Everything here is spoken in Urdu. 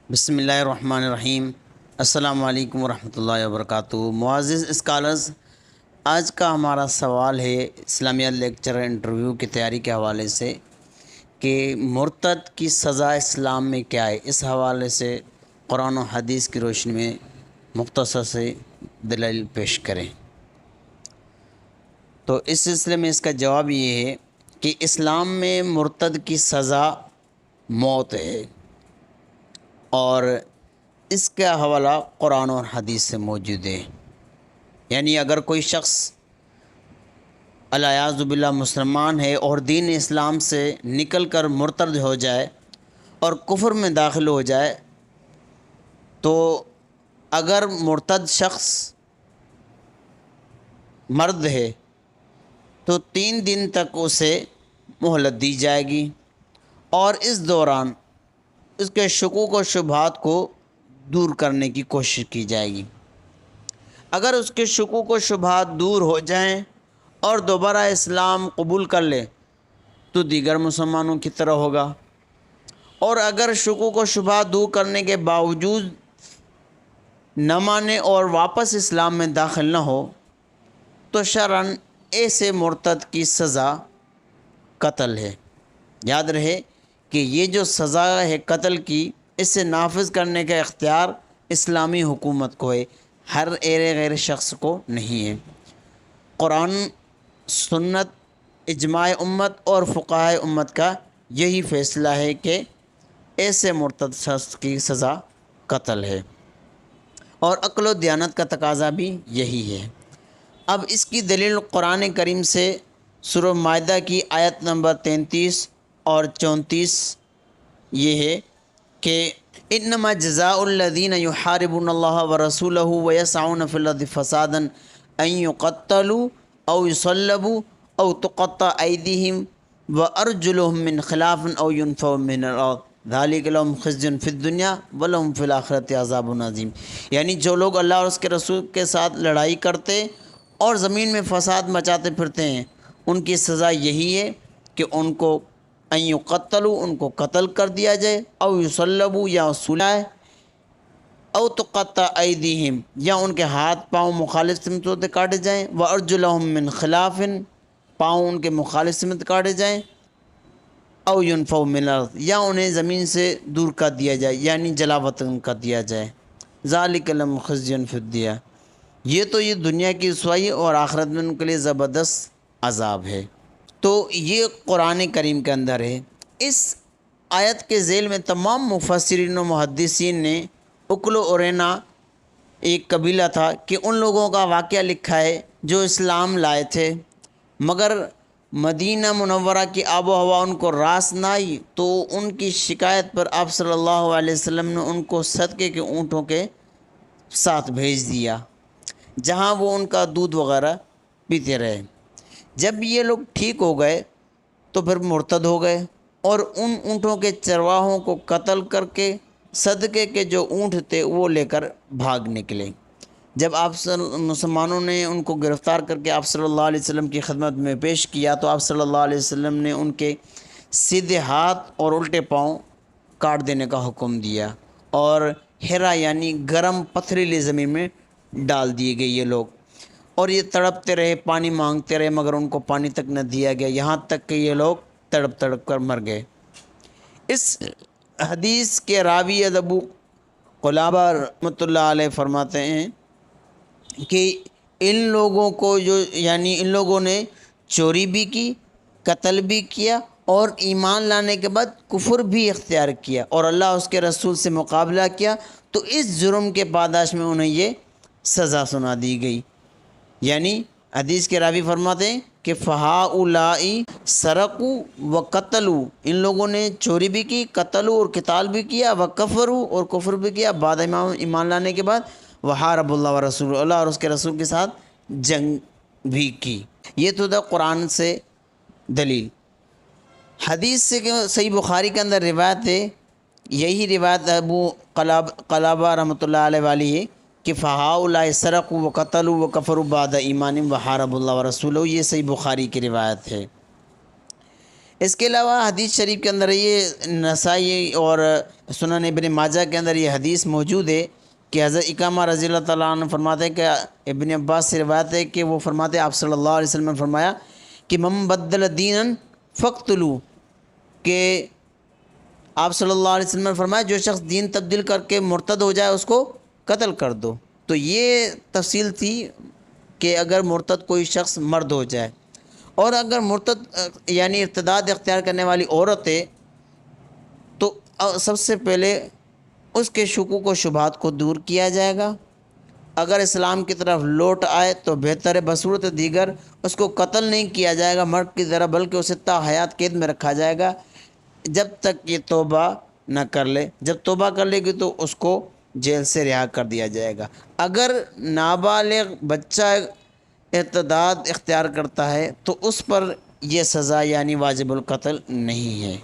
بسم اللہ الرحمن الرحیم۔ السلام علیکم ورحمۃ اللہ وبرکاتہ۔ معزز اسکالرز، آج کا ہمارا سوال ہے اسلامیات لیکچر انٹرویو کی تیاری کے حوالے سے کہ مرتد کی سزا اسلام میں کیا ہے۔ اس حوالے سے قرآن و حدیث کی روشنی میں مختصر سے دلیل پیش کریں۔ تو اس سلسلے میں اس کا جواب یہ ہے کہ اسلام میں مرتد کی سزا موت ہے، اور اس کا حوالہ قرآن اور حدیث سے موجود ہے۔ یعنی اگر کوئی شخص الیاذ باللہ مسلمان ہے اور دین اسلام سے نکل کر مرتد ہو جائے اور کفر میں داخل ہو جائے، تو اگر مرتد شخص مرد ہے تو 3 دن تک اسے مہلت دی جائے گی، اور اس دوران اس کے شکوک و شبہات کو دور کرنے کی کوشش کی جائے گی۔ اگر اس کے شکوک و شبہات دور ہو جائیں اور دوبارہ اسلام قبول کر لے تو دیگر مسلمانوں کی طرح ہوگا، اور اگر شکوک و شبہات دور کرنے کے باوجود نہ مانے اور واپس اسلام میں داخل نہ ہو تو شرعاً ایسے مرتد کی سزا قتل ہے۔ یاد رہے کہ یہ جو سزا ہے قتل کی، اس سے نافذ کرنے کا اختیار اسلامی حکومت کو ہے، ہر غیر شخص کو نہیں ہے۔ قرآن، سنت، اجماع امت اور فقہائے امت کا یہی فیصلہ ہے کہ ایسے مرتد شخص کی سزا قتل ہے، اور عقل و دیانت کا تقاضا بھی یہی ہے۔ اب اس کی دلیل قرآن کریم سے سورہ مائدہ کی آیت نمبر 33 اور 34 یہ ہے کہ انما جزاء الذین یحاربون اللہ ورسولہ ویسعون فی الارض فسادا ان یقتلوا او یصلبوا او تقطع ایدیہم وارجلہم من خلاف او ینفوا من الارض ذالک لہم خزی فی الدنیا ولہم فی الآخرۃ عذاب عظیم۔ یعنی جو لوگ اللہ اور اس کے رسول کے ساتھ لڑائی کرتے اور زمین میں فساد مچاتے پھرتے ہیں، ان کی سزا یہی ہے کہ ان کو ان یقتلوا، ان کو قتل کر دیا جائے، او یصلبوا یا سلائے، او تقطع ایدیہم یا ان کے ہاتھ پاؤں مخالف سمتوں سے کاٹے جائیں، وارجلہم من خلاف پاؤں ان کے مخالف سمت کاٹے جائیں، او ینفوا من الارض یا انہیں زمین سے دور کر دیا جائے، یعنی جلا وطن کر دیا جائے۔ ذالک لہم خزی فی الدنیا، یہ دنیا کی رسوائی اور آخرت میں ان کے لیے زبردست عذاب ہے۔ تو یہ قرآن کریم کے اندر ہے۔ اس آیت کے ذیل میں تمام مفسرین و محدثین نے اکل و ارینا ایک قبیلہ تھا کہ ان لوگوں کا واقعہ لکھا ہے جو اسلام لائے تھے، مگر مدینہ منورہ کی آب و ہوا ان کو راس نہ آئی، تو ان کی شکایت پر آپ صلی اللہ علیہ وسلم نے ان کو صدقے کے اونٹوں کے ساتھ بھیج دیا، جہاں وہ ان کا دودھ وغیرہ پیتے رہے۔ جب یہ لوگ ٹھیک ہو گئے تو پھر مرتد ہو گئے، اور ان اونٹوں کے چرواہوں کو قتل کر کے صدقے کے جو اونٹ تھے وہ لے کر بھاگ نکلے۔ جب مسلمانوں نے ان کو گرفتار کر کے آپ صلی اللہ علیہ وسلم کی خدمت میں پیش کیا تو آپ صلی اللہ علیہ وسلم نے ان کے سیدھے ہاتھ اور الٹے پاؤں کاٹ دینے کا حکم دیا، اور ہرا یعنی گرم پتھریلی زمین میں ڈال دیے گئے یہ لوگ، اور یہ تڑپتے رہے، پانی مانگتے رہے، مگر ان کو پانی تک نہ دیا گیا، یہاں تک کہ یہ لوگ تڑپ تڑپ کر مر گئے۔ اس حدیث کے راوی ابو قلابہ رحمۃ اللہ علیہ فرماتے ہیں کہ ان لوگوں کو ان لوگوں نے چوری بھی کی، قتل بھی کیا، اور ایمان لانے کے بعد کفر بھی اختیار کیا اور اللہ اس کے رسول سے مقابلہ کیا، تو اس جرم کے پاداش میں انہیں یہ سزا سنا دی گئی۔ یعنی حدیث کے راوی فرماتے ہیں کہ فہؤلاء سرقوا وقتلوا، ان لوگوں نے چوری بھی کی، قتلوا اور قتال بھی کیا، وکفروا اور کفر بھی کیا بعد ایمان لانے کے بعد، وحاربوا اللہ ورسولہ، اللہ اور اس کے رسول کے ساتھ جنگ بھی کی۔ یہ تو تھا قرآن سے دلیل۔ حدیث سے صحیح بخاری کے اندر روایت ہے، یہی روایت ابو قلابہ رحمۃ اللہ علیہ والی ہے کہ فہؤلاء سرقوا وقتلوا وکفروا بعد ایمانہم وحاربوا اللہ ورسولہ، یہ صحیح بخاری کی روایت ہے۔ اس کے علاوہ حدیث شریف کے اندر یہ نسائی اور سنن ابن ماجہ کے اندر یہ حدیث موجود ہے کہ حضرت اکامہ رضی اللہ تعالیٰ عنہ فرماتے ہیں کہ ابن عباس سے روایت ہے کہ وہ فرماتے ہیں آپ صلی اللہ علیہ وسلم نے فرمایا کہ من بدل دینا فقتلو، کہ آپ صلی اللہ علیہ وسلم نے فرمایا جو شخص دین تبدیل کر کے مرتد ہو جائے اس کو قتل کر دو۔ تو یہ تفصیل تھی کہ اگر مرتد کوئی شخص مرد ہو جائے، اور اگر مرتد یعنی ارتداد اختیار کرنے والی عورت ہے تو سب سے پہلے اس کے شکوک و شبہات کو دور کیا جائے گا۔ اگر اسلام کی طرف لوٹ آئے تو بہتر ہے، بصورت دیگر اس کو قتل نہیں کیا جائے گا مرد کی طرح، بلکہ اسے تا حیات قید میں رکھا جائے گا جب تک یہ توبہ نہ کر لے۔ جب توبہ کر لے گی تو اس کو جیل سے رہا کر دیا جائے گا۔ اگر نابالغ بچہ ارتداد اختیار کرتا ہے تو اس پر یہ سزا یعنی واجب القتل نہیں ہے۔